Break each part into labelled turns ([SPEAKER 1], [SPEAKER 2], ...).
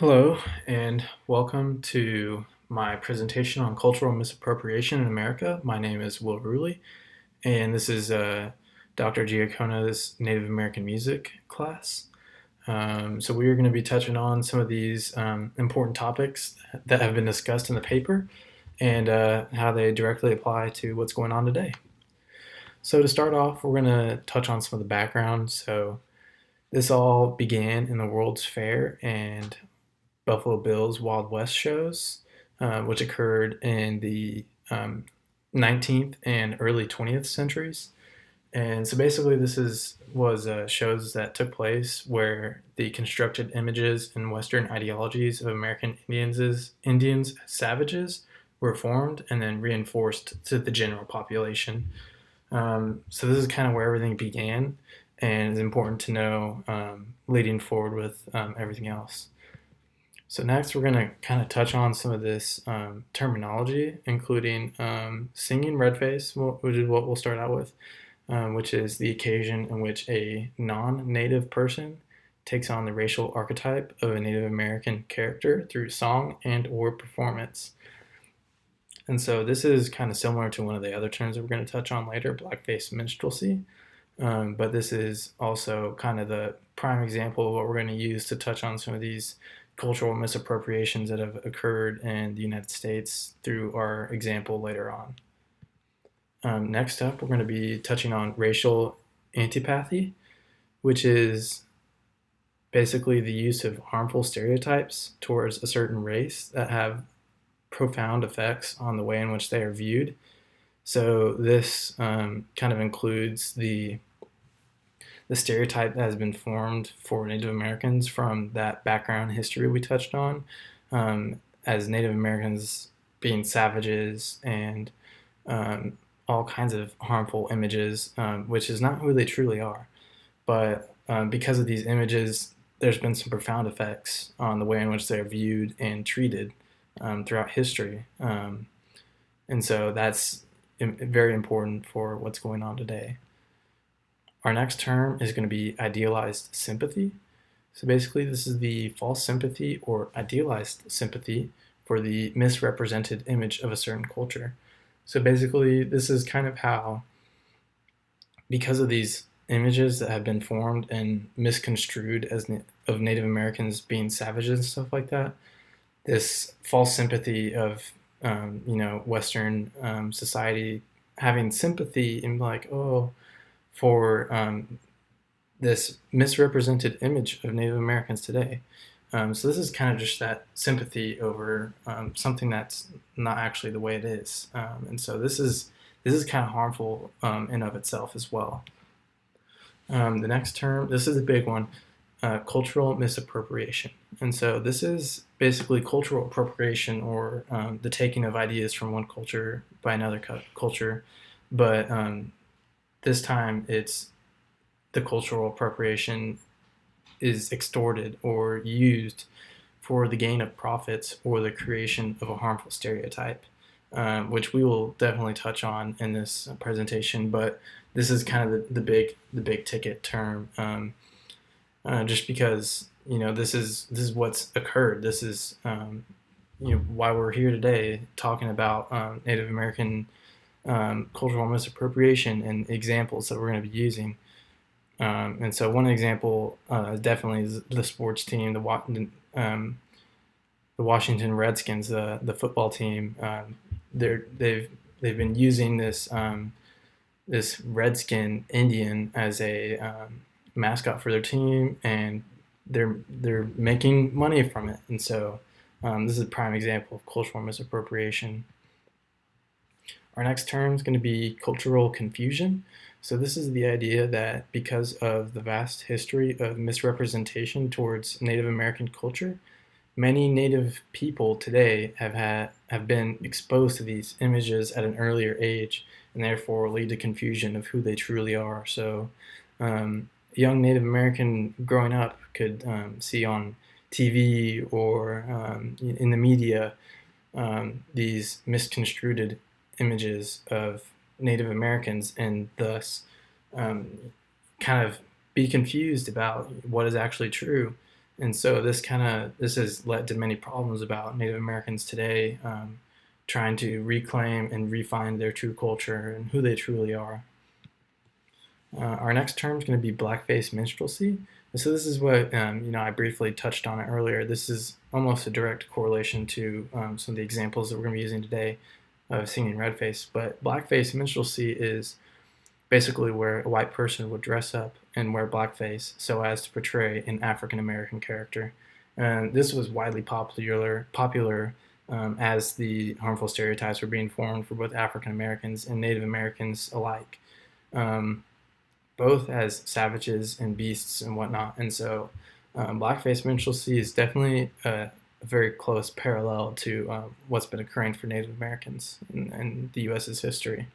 [SPEAKER 1] Hello, and welcome to my presentation on cultural misappropriation in America. My name is Will Ruley, and this is Dr. Giacona's Native American music class. So we are going to be touching on some of these important topics that have been discussed in the paper and how they directly apply to what's going on today. So to start off, we're going to touch on some of the background. So this all began in the World's Fair and Buffalo Bills Wild West shows, which occurred in the 19th and early 20th centuries. And so basically, this was shows that took place where the constructed images and Western ideologies of American Indians as savages were formed and then reinforced to the general population. So this is kind of where everything began, and it's important to know leading forward with everything else. So next, we're going to kind of touch on some of this terminology, including singing red face, which is what we'll start out with, which is the occasion in which a non-native person takes on the racial archetype of a Native American character through song and or performance. And so this is kind of similar to one of the other terms that we're going to touch on later, blackface minstrelsy. But this is also kind of the prime example of what we're going to use to touch on some of these cultural misappropriations that have occurred in the United States through our example later on. Next up, we're going to be touching on racial antipathy, which is basically the use of harmful stereotypes towards a certain race that have profound effects on the way in which they are viewed. So this kind of includes the stereotype that has been formed for Native Americans from that background history we touched on, as Native Americans being savages and all kinds of harmful images, which is not who they truly are. But because of these images, there's been some profound effects on the way in which they're viewed and treated throughout history. And so that's very important for what's going on today. Our next term is going to be idealized sympathy. So basically, this is the false sympathy or idealized sympathy for the misrepresented image of a certain culture. So basically, this is kind of how, because of these images that have been formed and misconstrued as of Native Americans being savages and stuff like that, this false sympathy of Western society having sympathy and like, oh, for this misrepresented image of Native Americans today. So this is kind of just that sympathy over something that's not actually the way it is, and so this is kind of harmful in of itself as well. The next term, this is a big one, cultural misappropriation, and so this is basically cultural appropriation or the taking of ideas from one culture by another culture, but this time it's the cultural appropriation is extorted or used for the gain of profits or the creation of a harmful stereotype, which we will definitely touch on in this presentation. But this is kind of the big ticket term, just because this is what's occurred. This is why we're here today talking about Native American cultural misappropriation and examples that we're going to be using. And so one example definitely is the sports team, the Washington Redskins, the football team. They've been using this Redskin Indian as a mascot for their team, and they're making money from it. And so this is a prime example of cultural misappropriation. Our next term is going to be cultural confusion. So this is the idea that because of the vast history of misrepresentation towards Native American culture, many Native people today have been exposed to these images at an earlier age, and therefore lead to confusion of who they truly are. So, a young Native American growing up could see on TV or in the media these misconstrued images of Native Americans, and thus kind of be confused about what is actually true. And so this has led to many problems about Native Americans today, trying to reclaim and refine their true culture and who they truly are. Our next term is going to be blackface minstrelsy. And so this is what I briefly touched on it earlier. This is almost a direct correlation to some of the examples that we're going to be using today of singing redface. But blackface minstrelsy is basically where a white person would dress up and wear blackface so as to portray an African American character. And this was widely popular as the harmful stereotypes were being formed for both African Americans and Native Americans alike, both as savages and beasts and whatnot. And so blackface minstrelsy is definitely a very close parallel to what's been occurring for Native Americans in the U.S.'s history.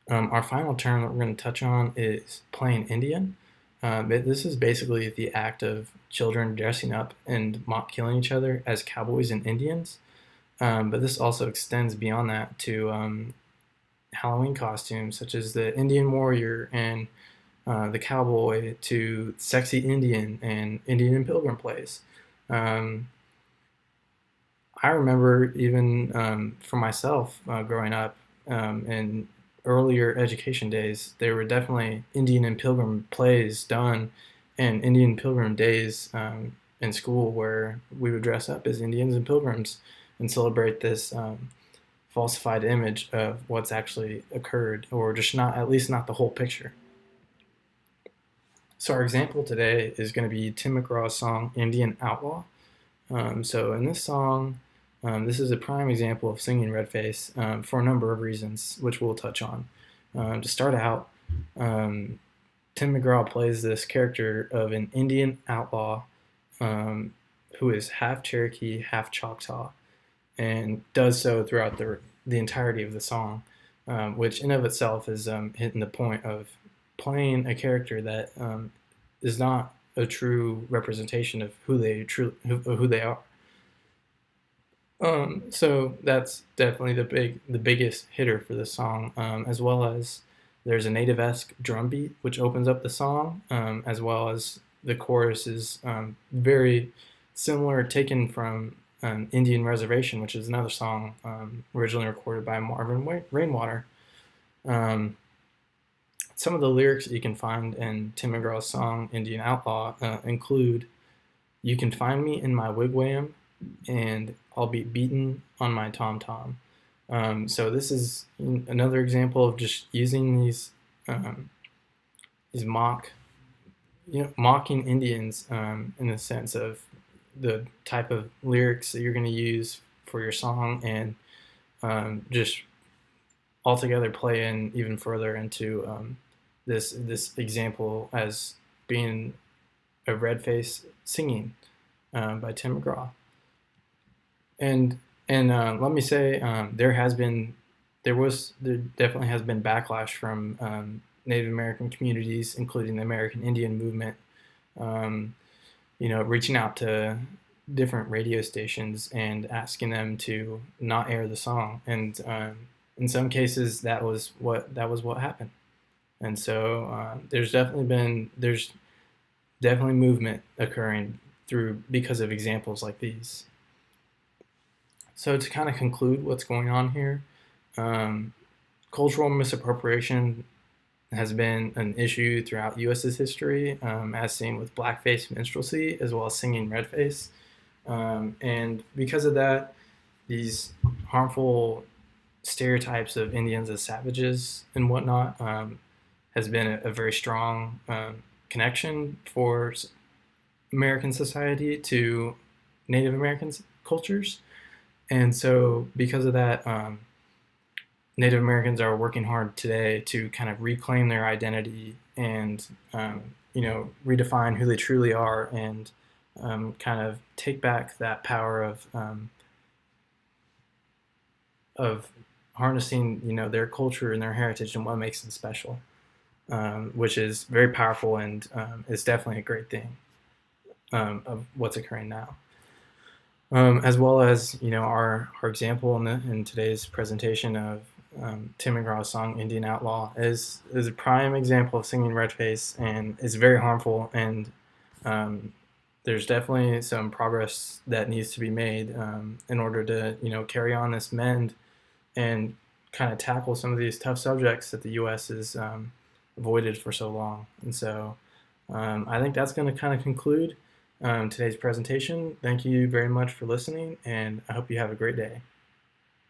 [SPEAKER 1] Our final term that we're going to touch on is playing Indian. This is basically the act of children dressing up and mock killing each other as cowboys and Indians. But this also extends beyond that to Halloween costumes, such as the Indian warrior and the cowboy, to sexy Indian and Indian and Pilgrim plays. I remember even for myself growing up in earlier education days, there were definitely Indian and Pilgrim plays done and Indian Pilgrim days in school where we would dress up as Indians and Pilgrims and celebrate this falsified image of what's actually occurred, or just not, at least not the whole picture. So our example today is going to be Tim McGraw's song Indian Outlaw. So in this song, this is a prime example of singing redface for a number of reasons, which we'll touch on. To start out, Tim McGraw plays this character of an Indian outlaw who is half Cherokee, half Choctaw, and does so throughout the entirety of the song, which in of itself is hitting the point of playing a character that is not a true representation of who they are. So that's definitely the biggest hitter for this song, as well as there's a native-esque drum beat which opens up the song, as well as the chorus is very similar, taken from Indian Reservation, which is another song originally recorded by Marvin Rainwater. Some of the lyrics that you can find in Tim McGraw's song Indian Outlaw include, "You can find me in my wigwam, and I'll be beaten on my tom-tom." So this is another example of just using these mocking Indians in the sense of the type of lyrics that you're going to use for your song, and just altogether play in even further into this example as being a redface singing by Tim McGraw. And let me say there definitely has been backlash from Native American communities, including the American Indian movement, reaching out to different radio stations and asking them to not air the song. And in some cases, that was what happened. And so there's definitely movement occurring because of examples like these. So to kind of conclude what's going on here, cultural misappropriation has been an issue throughout U.S.'s history, as seen with blackface minstrelsy as well as singing redface. And because of that, these harmful stereotypes of Indians as savages and whatnot has been a very strong connection for American society to Native American cultures. And so because of that, Native Americans are working hard today to kind of reclaim their identity and, redefine who they truly are, and kind of take back that power of harnessing, their culture and their heritage and what makes them special, which is very powerful and is definitely a great thing of what's occurring now. As well as our example in today's presentation of Tim McGraw's song Indian Outlaw is a prime example of singing redface, and is very harmful and there's definitely some progress that needs to be made in order to carry on this mend and kind of tackle some of these tough subjects that the U.S. has avoided for so long. And so I think that's going to kind of conclude today's presentation. Thank you very much for listening, and I hope you have a great day.